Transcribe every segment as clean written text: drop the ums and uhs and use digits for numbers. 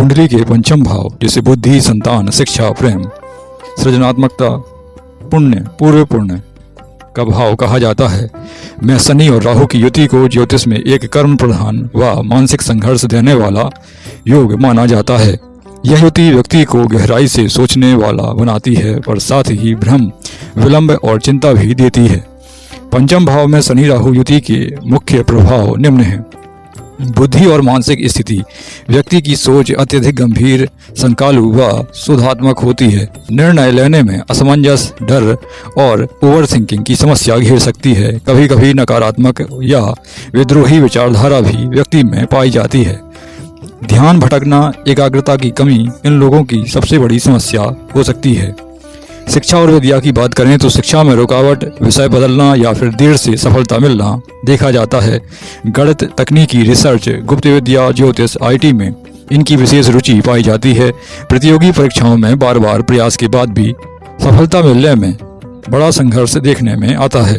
कुंडली के पंचम भाव जैसे बुद्धि, संतान, शिक्षा, प्रेम, सृजनात्मकता, पुण्य, पूर्व पुण्य का भाव कहा जाता है, में शनि और राहु की युति को ज्योतिष में एक कर्म प्रधान व मानसिक संघर्ष देने वाला योग माना जाता है। यह युति व्यक्ति को गहराई से सोचने वाला बनाती है, पर साथ ही भ्रम, विलंब और चिंता भी देती है। पंचम भाव में शनि राहु युति के मुख्य प्रभाव निम्न हैं। बुद्धि और मानसिक स्थिति, व्यक्ति की सोच अत्यधिक गंभीर, संकालु व शोधात्मक होती है। निर्णय लेने में असमंजस, डर और ओवर थिंकिंग की समस्या घेर सकती है। कभी कभी नकारात्मक या विद्रोही विचारधारा भी व्यक्ति में पाई जाती है। ध्यान भटकना, एकाग्रता की कमी इन लोगों की सबसे बड़ी समस्या हो सकती है। शिक्षा और विद्या की बात करें तो शिक्षा में रुकावट, विषय बदलना या फिर देर से सफलता मिलना देखा जाता है। गणित, तकनीकी, रिसर्च, गुप्त विद्या, ज्योतिष, IT में इनकी विशेष रुचि पाई जाती है। प्रतियोगी परीक्षाओं में बार बार प्रयास के बाद भी सफलता मिलने में बड़ा संघर्ष देखने में आता है।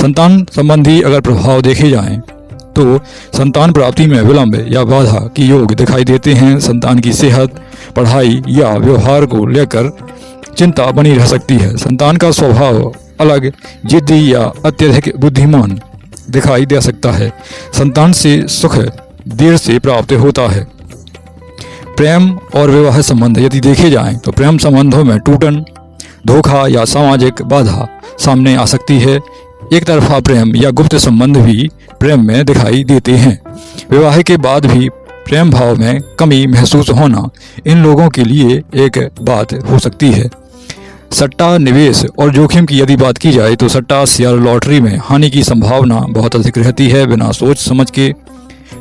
संतान संबंधी अगर प्रभाव देखे जाएं तो संतान प्राप्ति में विलंब या बाधा की योग दिखाई देते हैं। संतान की सेहत, पढ़ाई या व्यवहार को लेकर चिंता बनी रह सकती है। संतान का स्वभाव अलग, जिद्दी या अत्यधिक बुद्धिमान दिखाई दे सकता है। संतान से सुख देर से प्राप्त होता है। प्रेम और विवाह संबंध यदि देखे जाएं तो प्रेम संबंधों में टूटन, धोखा या सामाजिक बाधा सामने आ सकती है। एक तरफा प्रेम या गुप्त संबंध भी प्रेम में दिखाई देते हैं। विवाह के बाद भी प्रेम भाव में कमी महसूस होना इन लोगों के लिए एक बात हो सकती है। सट्टा, निवेश और जोखिम की यदि बात की जाए तो सट्टा, शेयर, लॉटरी में हानि की संभावना बहुत अधिक रहती है। बिना सोच समझ के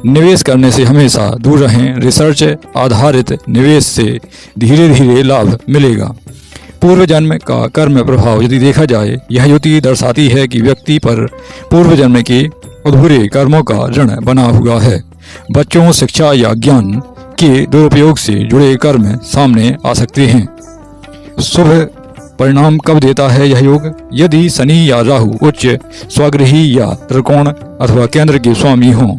निवेश करने से हमेशा दूर रहें। रिसर्च आधारित निवेश से धीरे धीरे लाभ मिलेगा। पूर्व जन्म का कर्म प्रभाव यदि देखा जाए, यह युति दर्शाती है कि व्यक्ति पर पूर्व जन्म के अधूरे कर्मों का ऋण बना हुआ है। बच्चों, शिक्षा या ज्ञान के दुरुपयोग से जुड़े कर्म सामने आ सकते हैं। शुभ परिणाम कब देता है यह योग? यदि शनि या राहु उच्च, स्वगृही या त्रिकोण अथवा केंद्र के स्वामी हों,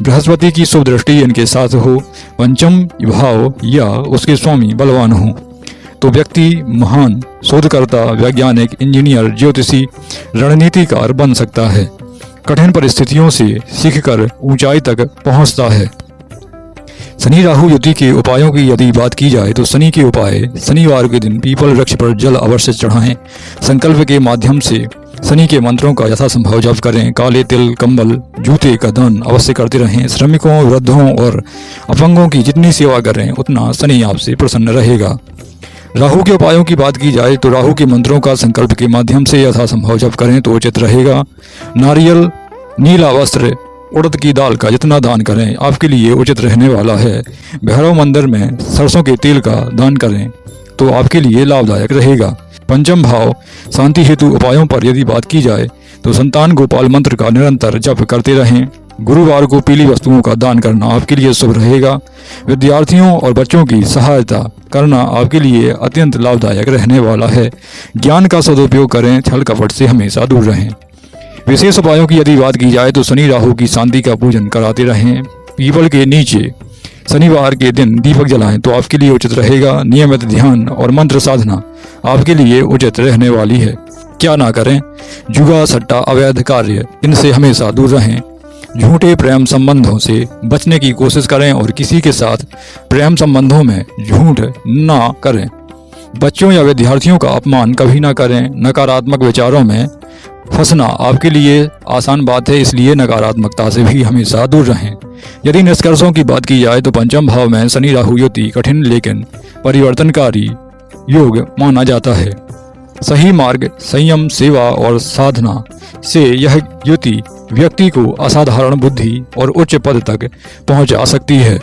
बृहस्पति की शुभ दृष्टि इनके साथ हो, पंचम भाव या उसके स्वामी बलवान हो, तो व्यक्ति महान शोधकर्ता, वैज्ञानिक, इंजीनियर, ज्योतिषी, रणनीतिकार बन सकता है। कठिन परिस्थितियों से सीखकर ऊंचाई तक पहुंचता है। शनि राहु युति के उपायों की यदि बात की जाए तो शनि के उपाय: शनिवार के दिन पीपल वृक्ष पर जल अवश्य चढ़ाएं। संकल्प के माध्यम से शनि के मंत्रों का यथासंभव जप करें। काले तिल, कंबल, जूते का दान अवश्य करते रहें। श्रमिकों, वृद्धों और अपंगों की जितनी सेवा करें उतना शनि आपसे प्रसन्न रहेगा। राहु के उपायों की बात की जाए तो राहु के मंत्रों का संकल्प के माध्यम से यथासंभव जप करें तो उचित रहेगा। नारियल, नीला वस्त्र, उड़द की दाल का जितना दान करें आपके लिए उचित रहने वाला है। भैरव मंदिर में सरसों के तेल का दान करें तो आपके लिए लाभदायक रहेगा। पंचम भाव शांति हेतु उपायों पर यदि बात की जाए तो संतान गोपाल मंत्र का निरंतर जप करते रहें। गुरुवार को पीली वस्तुओं का दान करना आपके लिए शुभ रहेगा। विद्यार्थियों और बच्चों की सहायता करना आपके लिए अत्यंत लाभदायक रहने वाला है। ज्ञान का सदुपयोग करें, छल कपट से हमेशा दूर रहें। विशेष उपायों की यदि बात की जाए तो शनि राहु की शांति का पूजन कराते रहें। पीपल के नीचे शनिवार के दिन दीपक जलाएं तो आपके लिए उचित रहेगा। नियमित ध्यान और मंत्र साधना आपके लिए उचित रहने वाली है। क्या ना करें? जुआ, सट्टा, अवैध कार्य, इनसे हमेशा दूर रहें। झूठे प्रेम संबंधों से बचने की कोशिश करें और किसी के साथ प्रेम संबंधों में झूठ ना करें। बच्चों या विद्यार्थियों का अपमान कभी ना करें। नकारात्मक विचारों में फंसना आपके लिए आसान बात है, इसलिए नकारात्मकता से भी हमेशा दूर रहें। यदि निष्कर्षों की बात की जाए तो पंचम भाव में शनि राहु युति कठिन लेकिन परिवर्तनकारी योग माना जाता है। सही मार्ग, संयम, सेवा और साधना से यह युति व्यक्ति को असाधारण बुद्धि और उच्च पद तक पहुंचा सकती है।